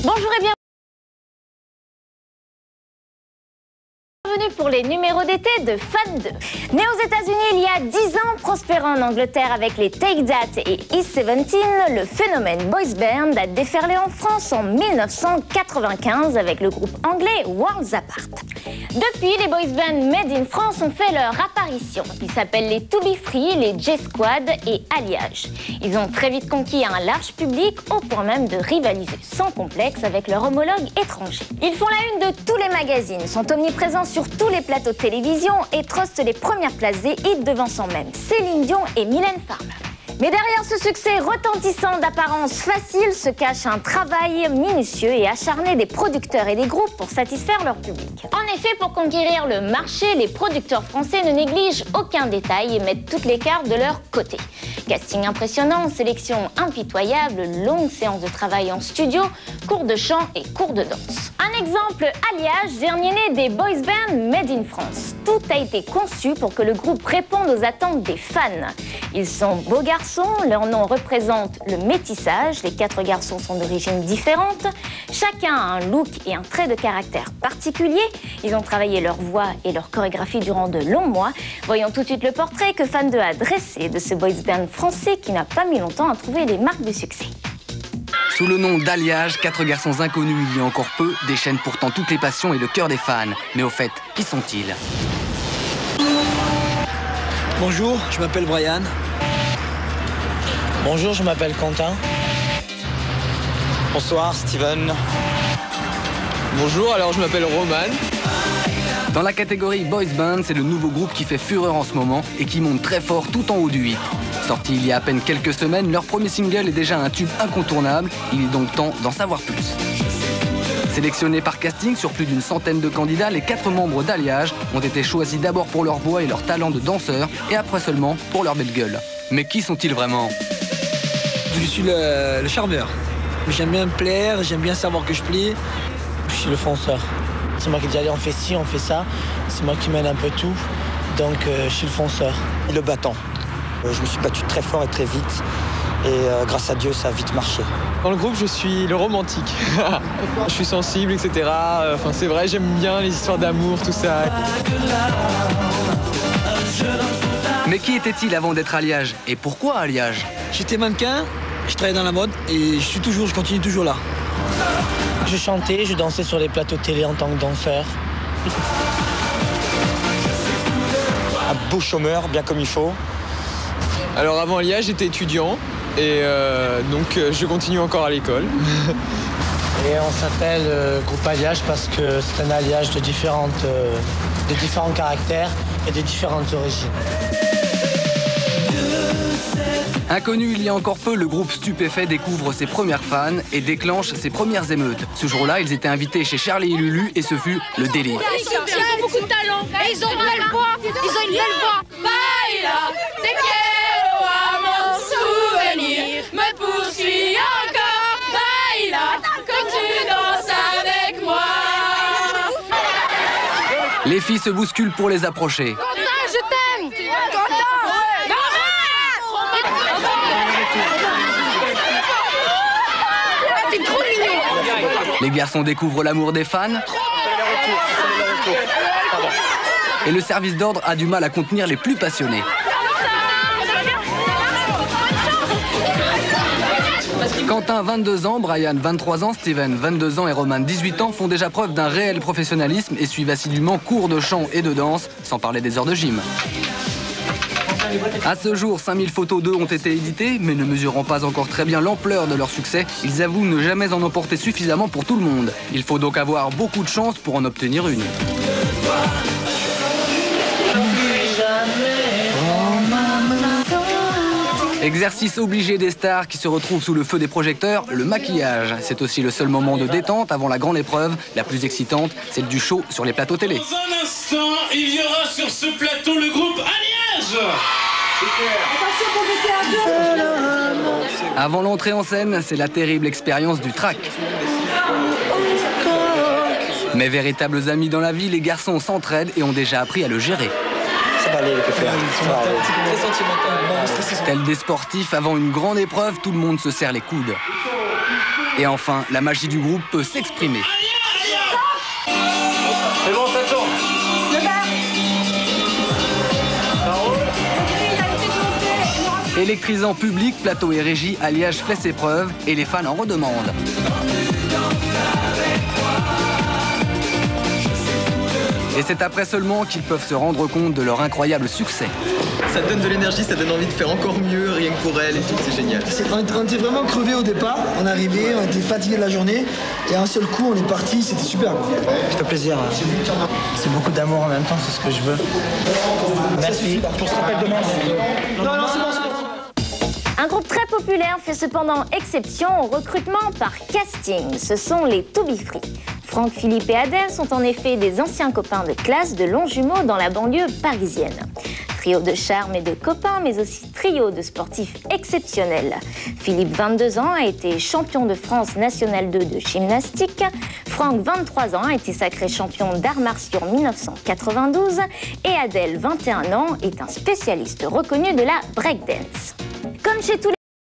Bonjour et bienvenue pour les numéros d'été de Fan 2. Né aux États-Unis il y a 10 ans, prospérant en Angleterre avec les Take That et E17, le phénomène boys band a déferlé en France en 1995 avec le groupe anglais Worlds Apart. Depuis, les boys bands made in France ont fait leur apparition. Ils s'appellent les To Be Free, les J-Squad et Alliage. Ils ont très vite conquis un large public au point même de rivaliser sans complexe avec leurs homologues étrangers. Ils font la une de tous les magazines, sont omniprésents sur tous les plateaux de télévision et trustent les premières places des hits devançant même Céline Dion et Mylène Farmer. Mais derrière ce succès retentissant d'apparence facile se cache un travail minutieux et acharné des producteurs et des groupes pour satisfaire leur public. En effet, pour conquérir le marché, les producteurs français ne négligent aucun détail et mettent toutes les cartes de leur côté. Casting impressionnant, sélection impitoyable, longues séances de travail en studio, cours de chant et cours de danse. Un exemple, Alliage, dernier né des boys bands made in France. Tout a été conçu pour que le groupe réponde aux attentes des fans. Ils sont beaux garçons, leur nom représente le métissage, les 4 garçons sont d'origine différente, chacun a un look et un trait de caractère particulier, ils ont travaillé leur voix et leur chorégraphie durant de longs mois. Voyons tout de suite le portrait que Fan 2 a dressé de ce boys band français qui n'a pas mis longtemps à trouver les marques du succès. Sous le nom d'Alliage, 4 garçons inconnus il y a encore peu déchaînent pourtant toutes les passions et le cœur des fans. Mais au fait, qui sont-ils? Bonjour, je m'appelle Brian. Bonjour, je m'appelle Quentin. Bonsoir, Steven. Bonjour, alors je m'appelle Roman. Dans la catégorie Boys Band, c'est le nouveau groupe qui fait fureur en ce moment et qui monte très fort tout en haut du 8. Sorti il y a à peine quelques semaines, leur premier single est déjà un tube incontournable. Il est donc temps d'en savoir plus. Sélectionnés par casting sur plus d'une centaine de candidats, les 4 membres d'Alliage ont été choisis d'abord pour leur voix et leur talent de danseur et après seulement pour leur belle gueule. Mais qui sont-ils vraiment? Je suis le charmeur. J'aime bien me plaire, j'aime bien savoir que je plais. Je suis le fonceur. C'est moi qui dis allez, on fait ci, on fait ça. C'est moi qui mène un peu tout. Donc je suis le fonceur. Le battant. Je me suis battu très fort et très vite. Et grâce à Dieu, ça a vite marché. Dans le groupe, je suis le romantique. Je suis sensible, etc. Enfin, c'est vrai, j'aime bien les histoires d'amour, tout ça. Mais qui était-il avant d'être Alliage? Et pourquoi Alliage? J'étais mannequin, je travaillais dans la mode et je continue toujours là. Je chantais, je dansais sur les plateaux de télé en tant que danseur. Un beau chômeur, bien comme il faut. Alors avant Alliage, j'étais étudiant et donc je continue encore à l'école. Et on s'appelle groupe Alliage parce que c'est un alliage de différents caractères et de différentes origines. Inconnu il y a encore peu, le groupe Stupéfait découvre ses premières fans et déclenche ses premières émeutes. Ce jour-là, ils étaient invités chez Charlie et Lulu et ce fut le délire. Ils ont beaucoup de talent et ils ont une belle voix. Ils ont une belle voix. Baila, te quiero à mon souvenir, me poursuis encore. Baila, que tu danses avec moi. Les filles se bousculent pour les approcher. Quentin, je t'aime. Quentin. T'es trop mignon. Les garçons découvrent l'amour des fans. Et le service d'ordre a du mal à contenir les plus passionnés. Quentin, 22 ans, Brian, 23 ans, Steven, 22 ans et Roman, 18 ans, font déjà preuve d'un réel professionnalisme et suivent assidûment cours de chant et de danse, sans parler des heures de gym. À ce jour, 5000 photos d'eux ont été éditées, mais ne mesurant pas encore très bien l'ampleur de leur succès, ils avouent ne jamais en emporter suffisamment pour tout le monde. Il faut donc avoir beaucoup de chance pour en obtenir une. Exercice obligé des stars qui se retrouvent sous le feu des projecteurs, le maquillage. C'est aussi le seul moment de détente avant la grande épreuve, la plus excitante, celle du show sur les plateaux télé. Dans un instant, il y aura sur ce plateau le groupe Alliage. Avant l'entrée en scène, c'est la terrible expérience du track. Mais véritables amis dans la vie, les garçons s'entraident et ont déjà appris à le gérer. Ça va aller, les pépères. Très sentimental. Tels des sportifs, avant une grande épreuve, tout le monde se serre les coudes. Et enfin, la magie du groupe peut s'exprimer. C'est bon, ça tourne. Électrisant public, plateau et régie, Alliage fait ses preuves et les fans en redemandent. Et c'est après seulement qu'ils peuvent se rendre compte de leur incroyable succès. Ça donne de l'énergie, ça donne envie de faire encore mieux, rien que pour elle et tout, c'est génial. On était vraiment crevés au départ, on arrivait, on était fatigués de la journée, et à un seul coup on est parti, c'était super. Ça fait plaisir. C'est beaucoup d'amour en même temps, c'est ce que je veux. Merci. Pour ce rappel demain. Non, c'est bon. Un groupe très populaire fait cependant exception au recrutement par casting. Ce sont les To Be Free. Franck, Philippe et Adèle sont en effet des anciens copains de classe de longs jumeaux dans la banlieue parisienne. Trio de charme et de copains, mais aussi trio de sportifs exceptionnels. Philippe, 22 ans, a été champion de France National 2 de gymnastique. Franck, 23 ans, a été sacré champion d'arts martiaux en 1992. Et Adèle, 21 ans, est un spécialiste reconnu de la breakdance. Comme chez tous les